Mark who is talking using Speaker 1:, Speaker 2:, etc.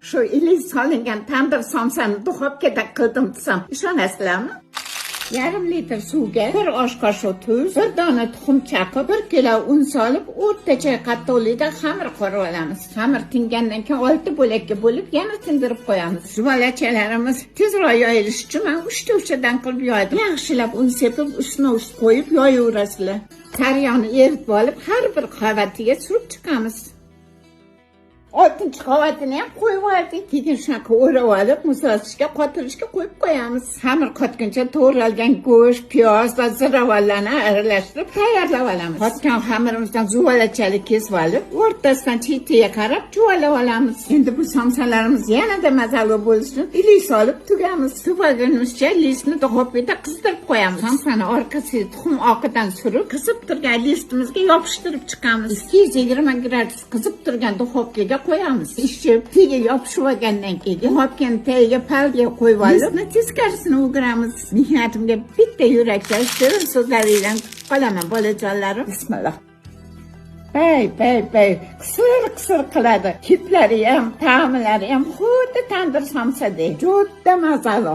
Speaker 1: Shu ilik solingan tandir somsani duxovkada qildim desam, ishonasizlarmi? Yarim litr suvga 1 osh qoshiq tuz, 1 dona tuxum chaqib, 1 kilo un solib, o'rtacha qattiqlikda xamir qorib olamiz. Xamir tingandan keyin 6 bo'lakka bo'lib, yana tindirib qo'yamiz. Juvalachalarimiz tezroq yoyilishi uchun men 3 to'shchadan qilib yoydim. Yaxshilab un sepib, ustma ust qo'yib yoyaverasizlar. Taryog'ni eritib olib, har bir qavatiga surib chiqamiz. 6-chi qavatini ham qo'yib oldik. Keyin shunaqa o'rab olib, muzlatishga, qotirishga qo'yib qo'yamiz. Xamir qotguncha to'g'ralgan go'sht, piyoz va ziravorlarni aralashtirib tayyorlab olamiz. Qotgan xamirimizdan zuvalachalik kesib olib, o'rtasidan chetiga qarab juvalab olamiz. Endi bu somsalarimiz yanada mazali bo'lishi uchun ilik solib tugamiz. Tugagunimizcha listni duxovkada qizdirib qo'yamiz. Somsani orqasiga tuxum oqidan surib, qizib turgan listimizga yopishtirib chiqamiz. 220 gradus qizib turgan duxovkaga qo'yamiz. Ishib, tagiga yopishib olgandan keyin duxovkani tagiga palga qo'yib olib, teskarisini o'giramiz. Mehnatimga bitta yurakdan shirin so'zlaringdan qolaman, bolajonlarim. Bismillah. Pay, qisir qiladi. Hiplari ham, ta'mlari ham xuddi tandir somsadek. Juda mazali.